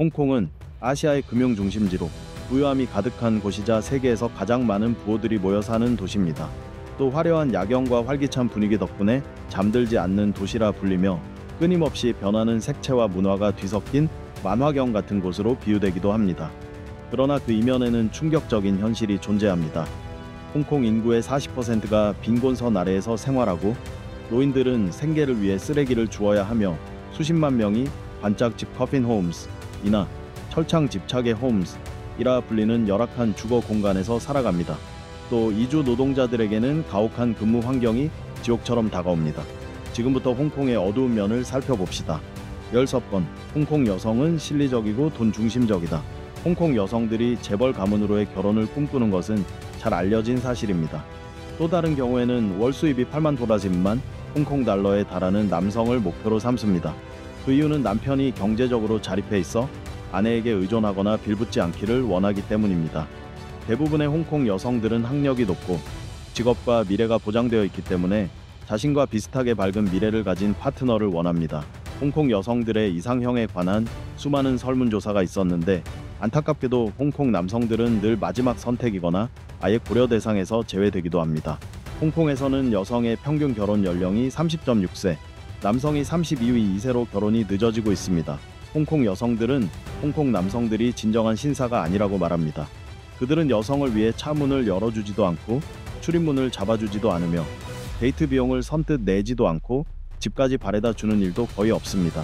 홍콩은 아시아의 금융 중심지로 부유함이 가득한 곳이자 세계에서 가장 많은 부호들이 모여 사는 도시입니다. 또 화려한 야경과 활기찬 분위기 덕분에 잠들지 않는 도시라 불리며 끊임없이 변하는 색채와 문화가 뒤섞인 만화경 같은 곳으로 비유되기도 합니다. 그러나 그 이면에는 충격적인 현실이 존재합니다. 홍콩 인구의 40%가 빈곤선 아래에서 생활하고 노인들은 생계를 위해 쓰레기를 주워야 하며 수십만 명이 반짝집 커핀 홈스이나 철창 집착의 홈스이라 불리는 열악한 주거 공간에서 살아갑니다. 또 이주 노동자들에게는 가혹한 근무 환경이 지옥처럼 다가옵니다. 지금부터 홍콩의 어두운 면을 살펴봅시다. 10번, 홍콩 여성은 실리적이고 돈 중심적이다. 홍콩 여성들이 재벌 가문으로의 결혼을 꿈꾸는 것은 잘 알려진 사실입니다. 또 다른 경우에는 월 수입이 8만 도라지만 홍콩 달러에 달하는 남성을 목표로 삼습니다. 그 이유는 남편이 경제적으로 자립해 있어 아내에게 의존하거나 빌붙지 않기를 원하기 때문입니다. 대부분의 홍콩 여성들은 학력이 높고 직업과 미래가 보장되어 있기 때문에 자신과 비슷하게 밝은 미래를 가진 파트너를 원합니다. 홍콩 여성들의 이상형에 관한 수많은 설문조사가 있었는데 안타깝게도 홍콩 남성들은 늘 마지막 선택이거나 아예 고려 대상에서 제외되기도 합니다. 홍콩에서는 여성의 평균 결혼 연령이 30.6세, 남성이 32.2세로 결혼이 늦어지고 있습니다. 홍콩 여성들은 홍콩 남성들이 진정한 신사가 아니라고 말합니다. 그들은 여성을 위해 차 문을 열어주지도 않고 출입문을 잡아주지도 않으며 데이트 비용을 선뜻 내지도 않고 집까지 바래다 주는 일도 거의 없습니다.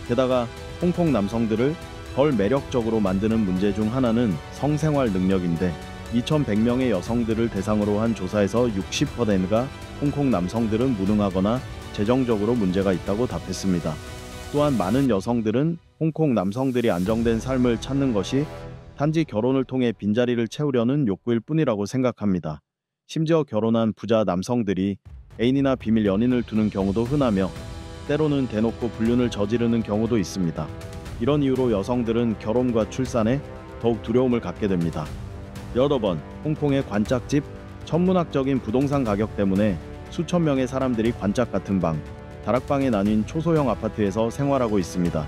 게다가 홍콩 남성들을 덜 매력적으로 만드는 문제 중 하나는 성생활 능력인데 2100명의 여성들을 대상으로 한 조사에서 60%가 홍콩 남성들은 무능하거나 재정적으로 문제가 있다고 답했습니다. 또한 많은 여성들은 홍콩 남성들이 안정된 삶을 찾는 것이 단지 결혼을 통해 빈자리를 채우려는 욕구일 뿐이라고 생각합니다. 심지어 결혼한 부자 남성들이 애인이나 비밀 연인을 두는 경우도 흔하며 때로는 대놓고 불륜을 저지르는 경우도 있습니다. 이런 이유로 여성들은 결혼과 출산에 더욱 두려움을 갖게 됩니다. 여러 번 홍콩의 관짝집, 천문학적인 부동산 가격 때문에 수천 명의 사람들이 관짝 같은 방, 다락방에 나뉜 초소형 아파트에서 생활하고 있습니다.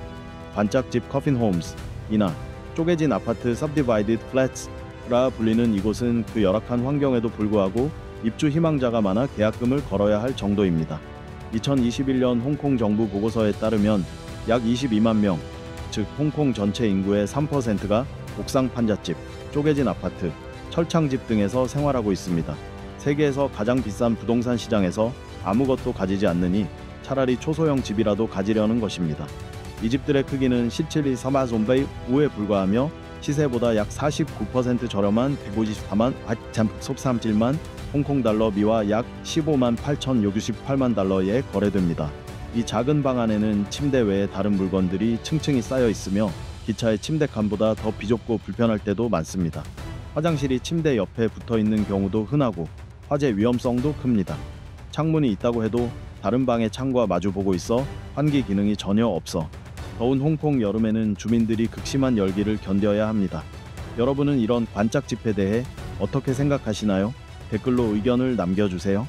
관짝집 커핀 홈스이나 쪼개진 아파트 subdivided flets라 불리는 이곳은 그 열악한 환경에도 불구하고 입주 희망자가 많아 계약금을 걸어야 할 정도입니다. 2021년 홍콩 정부 보고서에 따르면 약 22만 명, 즉 홍콩 전체 인구의 3%가 옥상 판잣집, 쪼개진 아파트, 철창집 등에서 생활하고 있습니다. 세계에서 가장 비싼 부동산 시장에서 아무것도 가지지 않느니 차라리 초소형 집이라도 가지려는 것입니다. 이 집들의 크기는 시칠리 서마존베이 우에 불과하며 시세보다 약 49% 저렴한 154만 8,063만 홍콩 달러 미와 약 15만 8,068만 달러에 거래됩니다. 이 작은 방 안에는 침대 외에 다른 물건들이 층층이 쌓여 있으며 기차의 침대 칸보다 더 비좁고 불편할 때도 많습니다. 화장실이 침대 옆에 붙어 있는 경우도 흔하고 화재 위험성도 큽니다. 창문이 있다고 해도 다른 방의 창과 마주보고 있어 환기 기능이 전혀 없어 더운 홍콩 여름에는 주민들이 극심한 열기를 견뎌야 합니다. 여러분은 이런 관짝집에 대해 어떻게 생각하시나요? 댓글로 의견을 남겨주세요.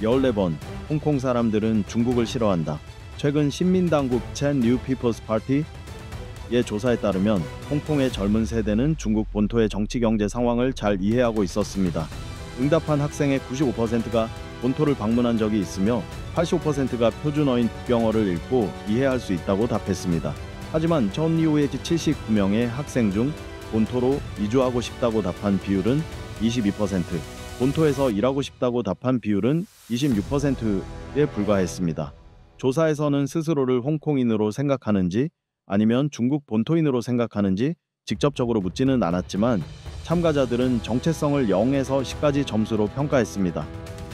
14번, 홍콩 사람들은 중국을 싫어한다. 최근 신민당국 Chen New People's Party의 조사에 따르면 홍콩의 젊은 세대는 중국 본토의 정치 경제 상황을 잘 이해하고 있었습니다. 응답한 학생의 95%가 본토를 방문한 적이 있으며 85%가 표준어인 북경어를 읽고 이해할 수 있다고 답했습니다. 하지만 전 이후에 79명의 학생 중 본토로 이주하고 싶다고 답한 비율은 22%, 본토에서 일하고 싶다고 답한 비율은 26%에 불과했습니다. 조사에서는 스스로를 홍콩인으로 생각하는지 아니면 중국 본토인으로 생각하는지 직접적으로 묻지는 않았지만 참가자들은 정체성을 0에서 10까지 점수로 평가했습니다.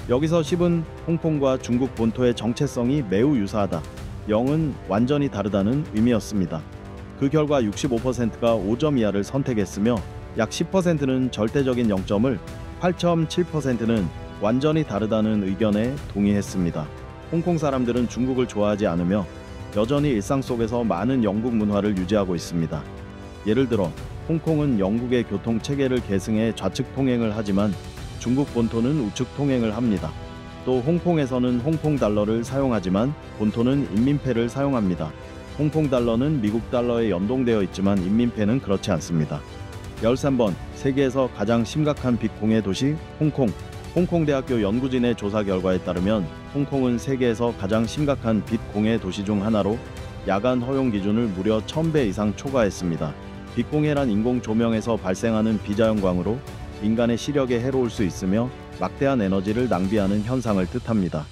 여기서 10은 홍콩과 중국 본토의 정체성이 매우 유사하다, 0은 완전히 다르다는 의미였습니다. 그 결과 65%가 5점 이하를 선택했으며 약 10%는 절대적인 0점을, 8.7%는 완전히 다르다는 의견에 동의했습니다. 홍콩 사람들은 중국을 좋아하지 않으며 여전히 일상 속에서 많은 영국 문화를 유지하고 있습니다. 예를 들어 홍콩은 영국의 교통 체계를 계승해 좌측 통행을 하지만 중국 본토는 우측 통행을 합니다. 또 홍콩에서는 홍콩 달러를 사용하지만 본토는 인민폐를 사용합니다. 홍콩 달러는 미국 달러에 연동되어 있지만 인민폐는 그렇지 않습니다. 13번 세계에서 가장 심각한 빚 공해 도시 홍콩. 홍콩대학교 연구진의 조사 결과에 따르면 홍콩은 세계에서 가장 심각한 빚 공해 도시 중 하나로 야간 허용 기준을 무려 1000배 이상 초과했습니다. 빛 공해란 인공 조명에서 발생하는 비자연광으로 인간의 시력에 해로울 수 있으며 막대한 에너지를 낭비하는 현상을 뜻합니다.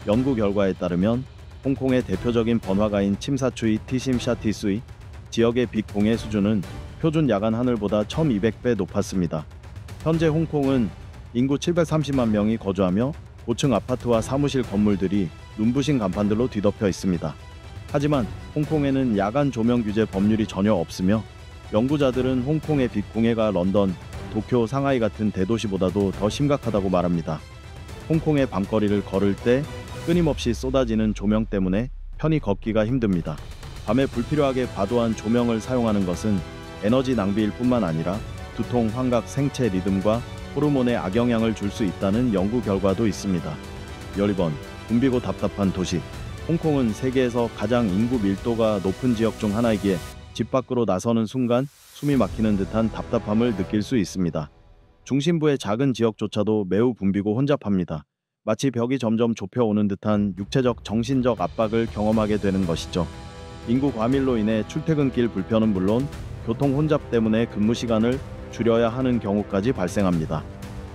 연구 결과에 따르면 홍콩의 대표적인 번화가인 침사추이 티심샤티수이 지역의 빛 공해 수준은 표준 야간 하늘보다 1200배 높았습니다. 현재 홍콩은 인구 730만 명이 거주하며 고층 아파트와 사무실 건물들이 눈부신 간판들로 뒤덮여 있습니다. 하지만 홍콩에는 야간 조명 규제 법률이 전혀 없으며 연구자들은 홍콩의 빛 공해가 런던, 도쿄, 상하이 같은 대도시보다도 더 심각하다고 말합니다. 홍콩의 밤거리를 걸을 때 끊임없이 쏟아지는 조명 때문에 편히 걷기가 힘듭니다. 밤에 불필요하게 과도한 조명을 사용하는 것은 에너지 낭비일 뿐만 아니라 두통, 환각, 생체 리듬과 호르몬에 악영향을 줄 수 있다는 연구 결과도 있습니다. 12번 붐비고 답답한 도시. 홍콩은 세계에서 가장 인구 밀도가 높은 지역 중 하나이기에 집 밖으로 나서는 순간 숨이 막히는 듯한 답답함을 느낄 수 있습니다. 중심부의 작은 지역조차도 매우 붐비고 혼잡합니다. 마치 벽이 점점 좁혀오는 듯한 육체적, 정신적 압박을 경험하게 되는 것이죠. 인구 과밀로 인해 출퇴근길 불편은 물론 교통 혼잡 때문에 근무 시간을 줄여야 하는 경우까지 발생합니다.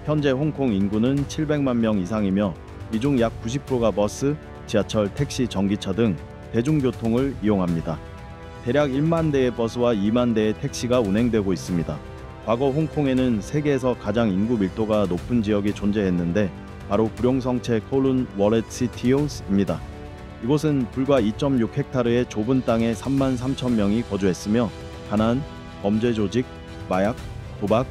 현재 홍콩 인구는 700만 명 이상이며 이 중 약 90%가 버스, 지하철, 택시, 전기차 등 대중교통을 이용합니다. 대략 1만 대의 버스와 2만 대의 택시가 운행되고 있습니다. 과거 홍콩에는 세계에서 가장 인구 밀도가 높은 지역이 존재했는데 바로 구룡성체 콜룬 워렛시티오스입니다. 이곳은 불과 2.6헥타르의 좁은 땅에 3만 3천 명이 거주했으며 가난, 범죄 조직, 마약, 도박,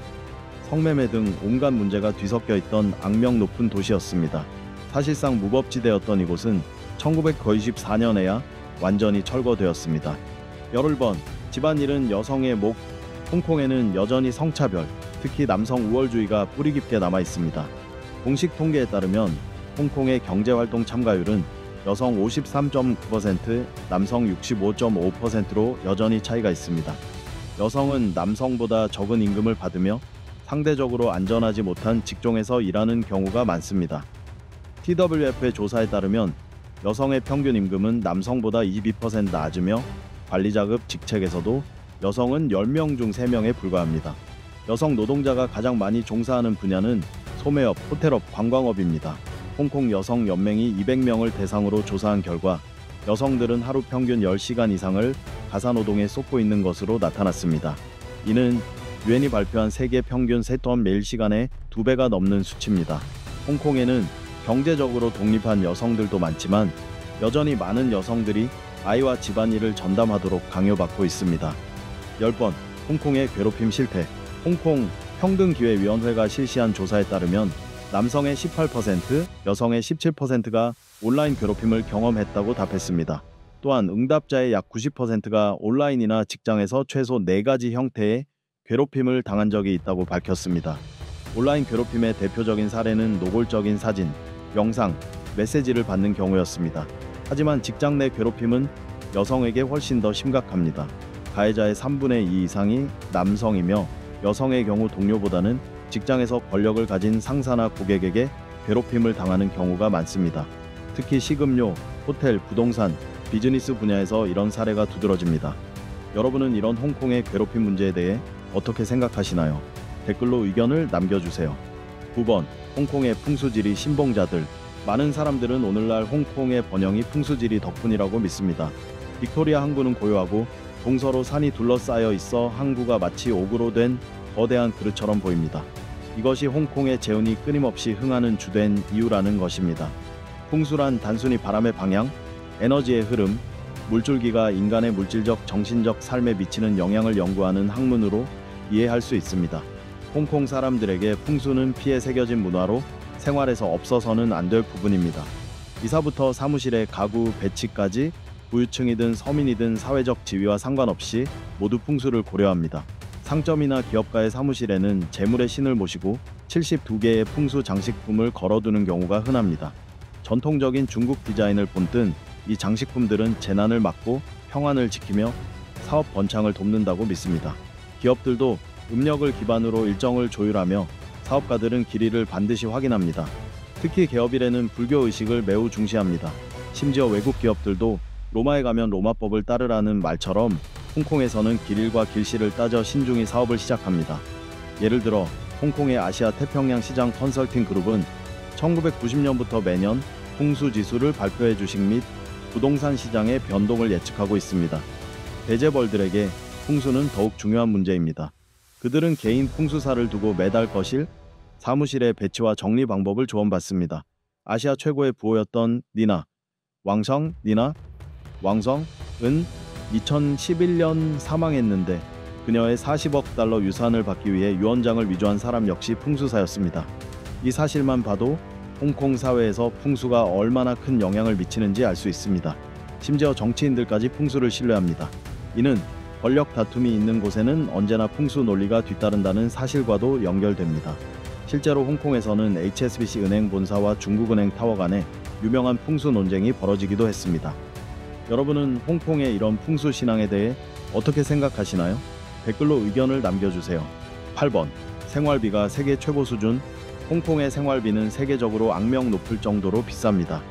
성매매 등 온갖 문제가 뒤섞여 있던 악명 높은 도시였습니다. 사실상 무법지대였던 이곳은 1994년에야 완전히 철거되었습니다. 11번 집안일은 여성의 목. 홍콩에는 여전히 성차별, 특히 남성 우월주의가 뿌리 깊게 남아 있습니다. 공식 통계에 따르면 홍콩의 경제활동 참가율은 여성 53.9%, 남성 65.5%로 여전히 차이가 있습니다. 여성은 남성보다 적은 임금을 받으며 상대적으로 안전하지 못한 직종에서 일하는 경우가 많습니다. TWF의 조사에 따르면 여성의 평균 임금은 남성보다 22% 낮으며 관리자급 직책에서도 여성은 10명 중 3명에 불과합니다. 여성 노동자가 가장 많이 종사하는 분야는 소매업, 호텔업, 관광업입니다. 홍콩 여성 연맹이 200명을 대상으로 조사한 결과 여성들은 하루 평균 10시간 이상을 가사노동에 쏟고 있는 것으로 나타났습니다. 이는 유엔이 발표한 세계 평균 세톤 매일 시간의 2배가 넘는 수치입니다. 홍콩에는 경제적으로 독립한 여성들도 많지만 여전히 많은 여성들이 아이와 집안일을 전담하도록 강요받고 있습니다. 10번 홍콩의 괴롭힘 실태. 홍콩 평등기회위원회가 실시한 조사에 따르면 남성의 18%, 여성의 17%가 온라인 괴롭힘을 경험했다고 답했습니다. 또한 응답자의 약 90%가 온라인이나 직장에서 최소 4가지 형태의 괴롭힘을 당한 적이 있다고 밝혔습니다. 온라인 괴롭힘의 대표적인 사례는 노골적인 사진, 영상, 메시지를 받는 경우였습니다. 하지만 직장 내 괴롭힘은 여성에게 훨씬 더 심각합니다. 가해자의 3분의 2 이상이 남성이며 여성의 경우 동료보다는 직장에서 권력을 가진 상사나 고객에게 괴롭힘을 당하는 경우가 많습니다. 특히 식음료, 호텔, 부동산, 비즈니스 분야에서 이런 사례가 두드러집니다. 여러분은 이런 홍콩의 괴롭힘 문제에 대해 어떻게 생각하시나요? 댓글로 의견을 남겨주세요. 9번 홍콩의 풍수지리 신봉자들. 많은 사람들은 오늘날 홍콩의 번영이 풍수지리 덕분이라고 믿습니다. 빅토리아 항구는 고요하고 동서로 산이 둘러싸여 있어 항구가 마치 옥으로 된 거대한 그릇처럼 보입니다. 이것이 홍콩의 재운이 끊임없이 흥하는 주된 이유라는 것입니다. 풍수란 단순히 바람의 방향, 에너지의 흐름, 물줄기가 인간의 물질적, 정신적 삶에 미치는 영향을 연구하는 학문으로 이해할 수 있습니다. 홍콩 사람들에게 풍수는 피에 새겨진 문화로 생활에서 없어서는 안 될 부분입니다. 이사부터 사무실의 가구 배치까지 부유층이든 서민이든 사회적 지위와 상관없이 모두 풍수를 고려합니다. 상점이나 기업가의 사무실에는 재물의 신을 모시고 72개의 풍수 장식품을 걸어두는 경우가 흔합니다. 전통적인 중국 디자인을 본뜬 이 장식품들은 재난을 막고 평안을 지키며 사업 번창을 돕는다고 믿습니다. 기업들도 음력을 기반으로 일정을 조율하며 사업가들은 길이를 반드시 확인합니다. 특히 개업일에는 불교 의식을 매우 중시합니다. 심지어 외국 기업들도 로마에 가면 로마법을 따르라는 말처럼 홍콩에서는 길일과 길씨를 따져 신중히 사업을 시작합니다. 예를 들어 홍콩의 아시아 태평양 시장 컨설팅 그룹은 1990년부터 매년 풍수 지수를 발표해 주식 및 부동산 시장의 변동을 예측하고 있습니다. 대재벌들에게 풍수는 더욱 중요한 문제입니다. 그들은 개인 풍수사를 두고 매달 거실, 사무실의 배치와 정리 방법을 조언받습니다. 아시아 최고의 부호였던 왕성은 2011년 사망했는데 그녀의 40억 달러 유산을 받기 위해 유언장을 위조한 사람 역시 풍수사였습니다. 이 사실만 봐도 홍콩 사회에서 풍수가 얼마나 큰 영향을 미치는지 알 수 있습니다. 심지어 정치인들까지 풍수를 신뢰합니다. 이는 권력 다툼이 있는 곳에는 언제나 풍수 논리가 뒤따른다는 사실과도 연결됩니다. 실제로 홍콩에서는 HSBC 은행 본사와 중국은행 타워 간에 유명한 풍수 논쟁이 벌어지기도 했습니다. 여러분은 홍콩의 이런 풍수 신앙에 대해 어떻게 생각하시나요? 댓글로 의견을 남겨주세요. 8번. 생활비가 세계 최고 수준. 홍콩의 생활비는 세계적으로 악명 높을 정도로 비쌉니다.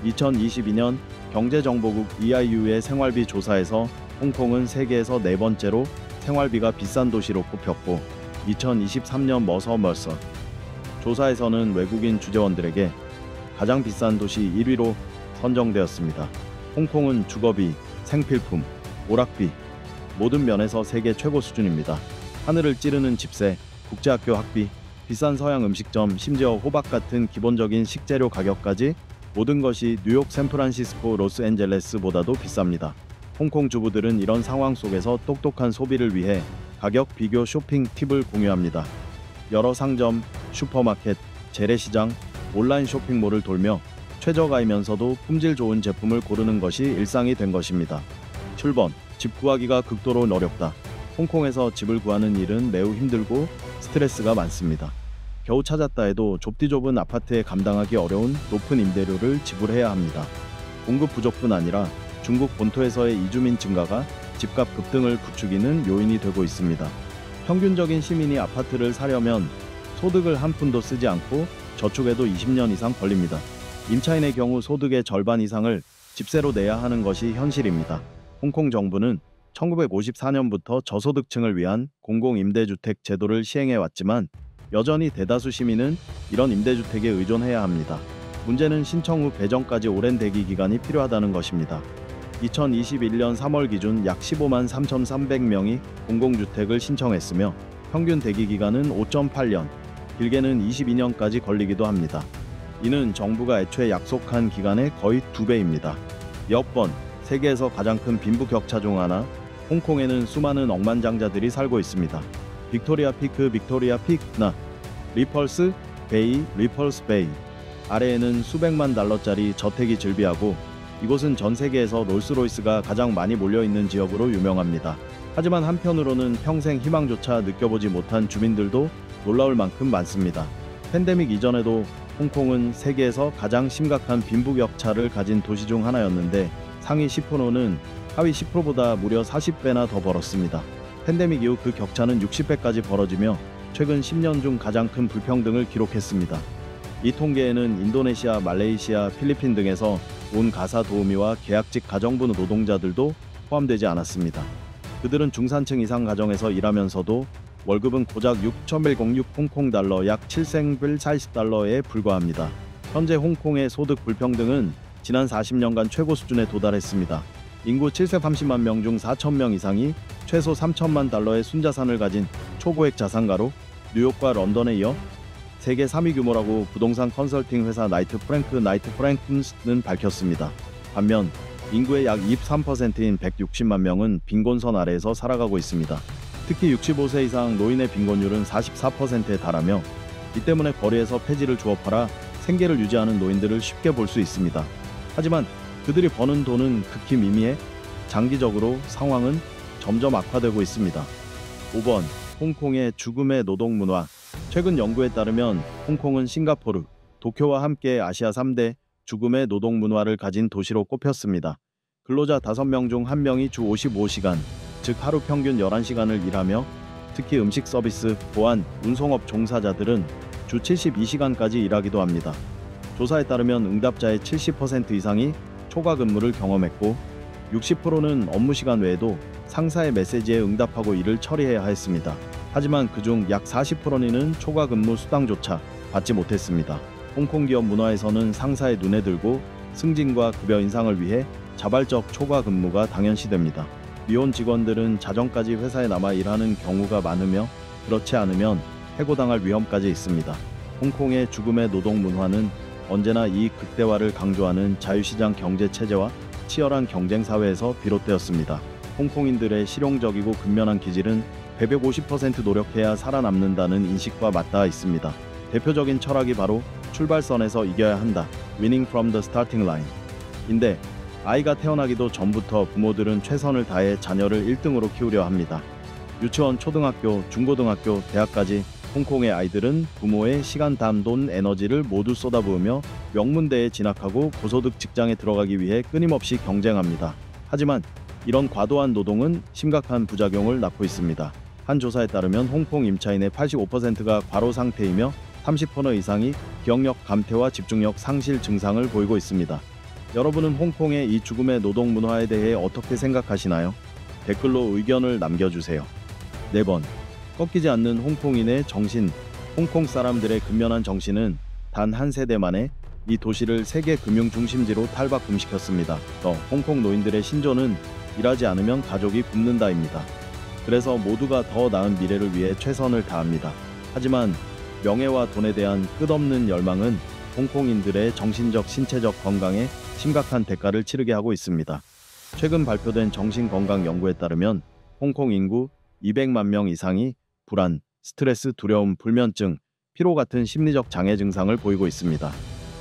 2022년 경제정보국 EIU의 생활비 조사에서 홍콩은 세계에서 네 번째로 생활비가 비싼 도시로 꼽혔고 2023년 머서 조사에서는 외국인 주재원들에게 가장 비싼 도시 1위로 선정되었습니다. 홍콩은 주거비, 생필품, 오락비 모든 면에서 세계 최고 수준입니다. 하늘을 찌르는 집세, 국제학교 학비, 비싼 서양 음식점, 심지어 호박 같은 기본적인 식재료 가격까지 모든 것이 뉴욕, 샌프란시스코, 로스앤젤레스보다도 비쌉니다. 홍콩 주부들은 이런 상황 속에서 똑똑한 소비를 위해 가격 비교 쇼핑 팁을 공유합니다. 여러 상점, 슈퍼마켓, 재래시장, 온라인 쇼핑몰을 돌며 최저가이면서도 품질 좋은 제품을 고르는 것이 일상이 된 것입니다. 7번. 집 구하기가 극도로 어렵다. 홍콩에서 집을 구하는 일은 매우 힘들고 스트레스가 많습니다. 겨우 찾았다 해도 좁디 좁은 아파트에 감당하기 어려운 높은 임대료를 지불해야 합니다. 공급 부족뿐 아니라 중국 본토에서의 이주민 증가가 집값 급등을 부추기는 요인이 되고 있습니다. 평균적인 시민이 아파트를 사려면 소득을 한 푼도 쓰지 않고 저축에도 20년 이상 걸립니다. 임차인의 경우 소득의 절반 이상을 집세로 내야 하는 것이 현실입니다. 홍콩 정부는 1954년부터 저소득층을 위한 공공임대주택 제도를 시행해 왔지만 여전히 대다수 시민은 이런 임대주택에 의존해야 합니다. 문제는 신청 후 배정까지 오랜 대기 기간이 필요하다는 것입니다. 2021년 3월 기준 약 15만 3,300명이 공공주택을 신청했으며 평균 대기 기간은 5.8년, 길게는 22년까지 걸리기도 합니다. 이는 정부가 애초에 약속한 기간의 거의 2배입니다. 10번. 세계에서 가장 큰 빈부격차 중 하나, 홍콩에는 수많은 억만장자들이 살고 있습니다. 빅토리아 피크, 리펄스 베이 아래에는 수백만 달러짜리 저택이 즐비하고 이곳은 전 세계에서 롤스로이스가 가장 많이 몰려있는 지역으로 유명합니다. 하지만 한편으로는 평생 희망조차 느껴보지 못한 주민들도 놀라울 만큼 많습니다. 팬데믹 이전에도 홍콩은 세계에서 가장 심각한 빈부격차를 가진 도시 중 하나였는데 상위 10%는 하위 10%보다 무려 40배나 더 벌었습니다. 팬데믹 이후 그 격차는 60배까지 벌어지며 최근 10년 중 가장 큰 불평등을 기록했습니다. 이 통계에는 인도네시아, 말레이시아, 필리핀 등에서 온 가사 도우미와 계약직 가정부 노동자들도 포함되지 않았습니다. 그들은 중산층 이상 가정에서 일하면서도 월급은 고작 6.106 홍콩 달러 약 740달러에 불과합니다. 현재 홍콩의 소득 불평등은 지난 40년간 최고 수준에 도달했습니다. 인구 730만 명 중 4,000명 이상이 최소 3천만 달러의 순자산을 가진 초고액 자산가로 뉴욕과 런던에 이어 세계 3위 규모라고 부동산 컨설팅 회사 나이트 프랭크는 밝혔습니다. 반면 인구의 약 23%인 160만 명은 빈곤선 아래에서 살아가고 있습니다. 특히 65세 이상 노인의 빈곤율은 44%에 달하며 이 때문에 거리에서 폐지를 주워 팔아 생계를 유지하는 노인들을 쉽게 볼 수 있습니다. 하지만 그들이 버는 돈은 극히 미미해 장기적으로 상황은 점점 악화되고 있습니다. 5번. 홍콩의 죽음의 노동 문화. 최근 연구에 따르면 홍콩은 싱가포르, 도쿄와 함께 아시아 3대 죽음의 노동 문화를 가진 도시로 꼽혔습니다. 근로자 5명 중 1명이 주 55시간, 즉 하루 평균 11시간을 일하며 특히 음식 서비스, 보안, 운송업 종사자들은 주 72시간까지 일하기도 합니다. 조사에 따르면 응답자의 70% 이상이 초과 근무를 경험했고 60%는 업무 시간 외에도 상사의 메시지에 응답하고 일을 처리해야 했습니다. 하지만 그중 약 40%는 초과 근무 수당조차 받지 못했습니다. 홍콩 기업 문화에서는 상사의 눈에 들고 승진과 급여 인상을 위해 자발적 초과 근무가 당연시됩니다. 미혼 직원들은 자정까지 회사에 남아 일하는 경우가 많으며 그렇지 않으면 해고당할 위험까지 있습니다. 홍콩의 죽음의 노동 문화는 언제나 이익 극대화를 강조하는 자유시장 경제 체제와 치열한 경쟁 사회에서 비롯되었습니다. 홍콩인들의 실용적이고 근면한 기질은 150% 노력해야 살아남는다는 인식과 맞닿아 있습니다. 대표적인 철학이 바로 출발선에서 이겨야 한다, winning from the starting line 인데 아이가 태어나기도 전부터 부모들은 최선을 다해 자녀를 1등으로 키우려 합니다. 유치원, 초등학교, 중고등학교, 대학까지 홍콩의 아이들은 부모의 시간, 돈, 에너지를 모두 쏟아부으며 명문대에 진학하고 고소득 직장에 들어가기 위해 끊임없이 경쟁합니다. 하지만 이런 과도한 노동은 심각한 부작용을 낳고 있습니다. 한 조사에 따르면 홍콩 임차인의 85%가 과로 상태이며 30% 이상이 기억력 감퇴와 집중력 상실 증상을 보이고 있습니다. 여러분은 홍콩의 이 죽음의 노동 문화에 대해 어떻게 생각하시나요? 댓글로 의견을 남겨주세요. 4번. 꺾이지 않는 홍콩인의 정신. 홍콩 사람들의 근면한 정신은 단 한 세대 만에 이 도시를 세계 금융 중심지로 탈바꿈시켰습니다. 홍콩 노인들의 신조는 일하지 않으면 가족이 굶는다입니다. 그래서 모두가 더 나은 미래를 위해 최선을 다합니다. 하지만 명예와 돈에 대한 끝없는 열망은 홍콩인들의 정신적, 신체적 건강에 심각한 대가를 치르게 하고 있습니다. 최근 발표된 정신건강 연구에 따르면 홍콩 인구 200만 명 이상이 불안, 스트레스, 두려움, 불면증, 피로 같은 심리적 장애 증상을 보이고 있습니다.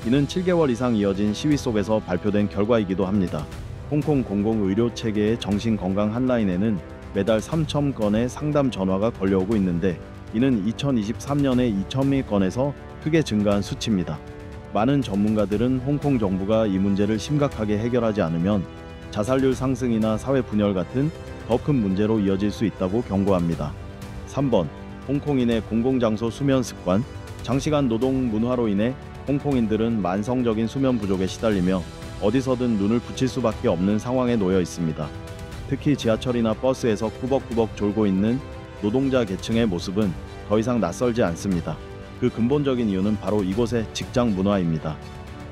이는 7개월 이상 이어진 시위 속에서 발표된 결과이기도 합니다. 홍콩 공공의료 체계의 정신건강 한라인에는 매달 3,000건의 상담 전화가 걸려오고 있는데 이는 2023년에 2,000건에서 크게 증가한 수치입니다. 많은 전문가들은 홍콩 정부가 이 문제를 심각하게 해결하지 않으면 자살률 상승이나 사회 분열 같은 더 큰 문제로 이어질 수 있다고 경고합니다. 3번. 홍콩인의 공공장소 수면 습관. 장시간 노동 문화로 인해 홍콩인들은 만성적인 수면 부족에 시달리며 어디서든 눈을 붙일 수밖에 없는 상황에 놓여 있습니다. 특히 지하철이나 버스에서 꾸벅꾸벅 졸고 있는 노동자 계층의 모습은 더 이상 낯설지 않습니다. 그 근본적인 이유는 바로 이곳의 직장 문화입니다.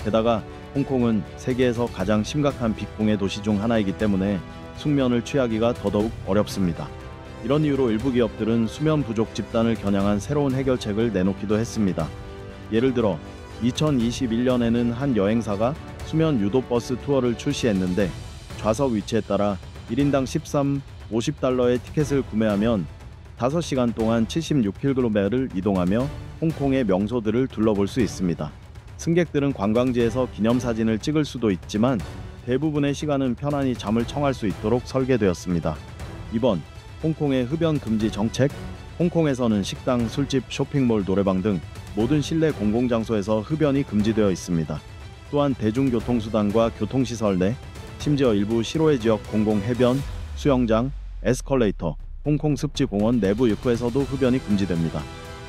게다가 홍콩은 세계에서 가장 심각한 빅붕의 도시 중 하나이기 때문에 숙면을 취하기가 더더욱 어렵습니다. 이런 이유로 일부 기업들은 수면 부족 집단을 겨냥한 새로운 해결책을 내놓기도 했습니다. 예를 들어 2021년에는 한 여행사가 수면 유도 버스 투어를 출시했는데 좌석 위치에 따라 1인당 50달러의 티켓을 구매하면 5시간 동안 76km를 이동하며 홍콩의 명소들을 둘러볼 수 있습니다. 승객들은 관광지에서 기념사진을 찍을 수도 있지만 대부분의 시간은 편안히 잠을 청할 수 있도록 설계되었습니다. 2번. 홍콩의 흡연 금지 정책. 홍콩에서는 식당, 술집, 쇼핑몰, 노래방 등 모든 실내 공공장소에서 흡연이 금지되어 있습니다. 또한 대중교통수단과 교통시설 내, 심지어 일부 시로의 지역 공공해변, 수영장, 에스컬레이터, 홍콩 습지공원 내부 입구에서도 흡연이 금지됩니다.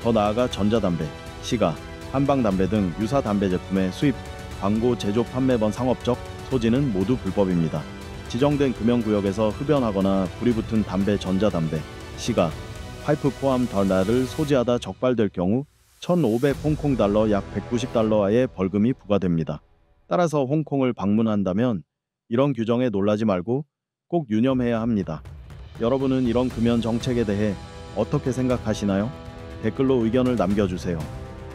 더 나아가 전자담배, 시가, 한방담배 등 유사 담배 제품의 수입, 광고, 제조, 판매번 상업적 소지는 모두 불법입니다. 지정된 금연구역에서 흡연하거나 불이 붙은 담배, 전자담배, 시가, 파이프 포함 달러를 소지하다 적발될 경우 1,500 홍콩 달러 약 190달러의 벌금이 부과됩니다. 따라서 홍콩을 방문한다면 이런 규정에 놀라지 말고 꼭 유념해야 합니다. 여러분은 이런 금연 정책에 대해 어떻게 생각하시나요? 댓글로 의견을 남겨주세요.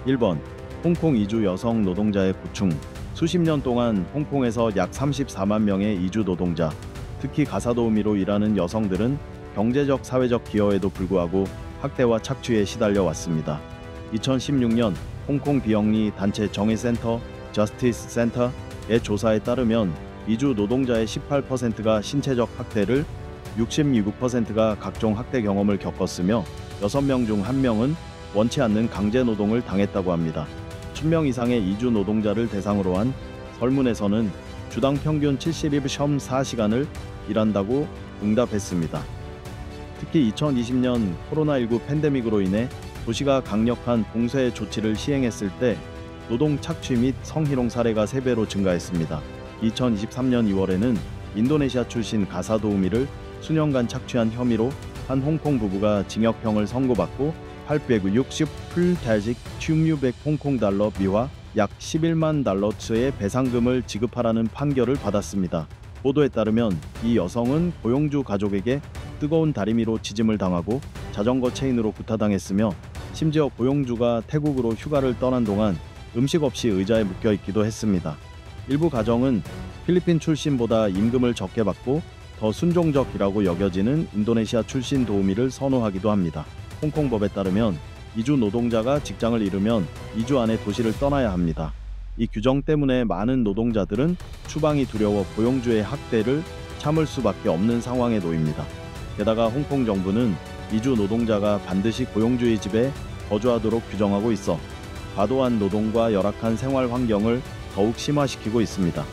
1번. 홍콩 이주 여성 노동자의 고충. 수십 년 동안 홍콩에서 약 34만 명의 이주 노동자, 특히 가사도우미로 일하는 여성들은 경제적, 사회적 기여에도 불구하고 학대와 착취에 시달려 왔습니다. 2016년 홍콩 비영리 단체 정의센터 저스티스 센터의 조사에 따르면 이주 노동자의 18%가 신체적 학대를, 66%가 각종 학대 경험을 겪었으며 6명 중 1명은 원치 않는 강제노동을 당했다고 합니다. 1000명 이상의 이주 노동자를 대상으로 한 설문에서는 주당 평균 72.4시간을 일한다고 응답했습니다. 특히 2020년 코로나19 팬데믹으로 인해 도시가 강력한 봉쇄 조치를 시행했을 때 노동 착취 및 성희롱 사례가 3배로 증가했습니다. 2023년 2월에는 인도네시아 출신 가사도우미를 수년간 착취한 혐의로 한 홍콩 부부가 징역형을 선고받고 860풀 달600 홍콩 달러 미화 약 11만 달러치의 배상금을 지급하라는 판결을 받았습니다. 보도에 따르면 이 여성은 고용주 가족에게 뜨거운 다리미로 지짐을 당하고 자전거 체인으로 구타당했으며 심지어 고용주가 태국으로 휴가를 떠난 동안 음식 없이 의자에 묶여 있기도 했습니다. 일부 가정은 필리핀 출신보다 임금을 적게 받고 더 순종적이라고 여겨지는 인도네시아 출신 도우미를 선호하기도 합니다. 홍콩 법에 따르면 이주 노동자가 직장을 잃으면 2주 안에 도시를 떠나야 합니다. 이 규정 때문에 많은 노동자들은 추방이 두려워 고용주의 학대를 참을 수밖에 없는 상황에 놓입니다. 게다가 홍콩 정부는 이주 노동자가 반드시 고용주의 집에 거주하도록 규정하고 있어 과도한 노동과 열악한 생활 환경을 더욱 심화시키고 있습니다.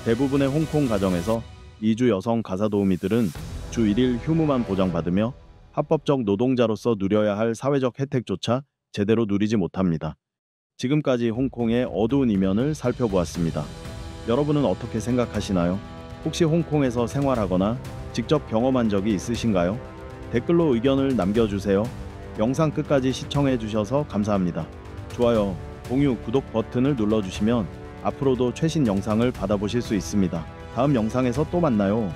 대부분의 홍콩 가정에서 이주 여성 가사도우미들은 주 1일 휴무만 보장받으며 합법적 노동자로서 누려야 할 사회적 혜택조차 제대로 누리지 못합니다. 지금까지 홍콩의 어두운 이면을 살펴보았습니다. 여러분은 어떻게 생각하시나요? 혹시 홍콩에서 생활하거나 직접 경험한 적이 있으신가요? 댓글로 의견을 남겨주세요. 영상 끝까지 시청해주셔서 감사합니다. 좋아요, 공유, 구독 버튼을 눌러주시면 앞으로도 최신 영상을 받아보실 수 있습니다. 다음 영상에서 또 만나요.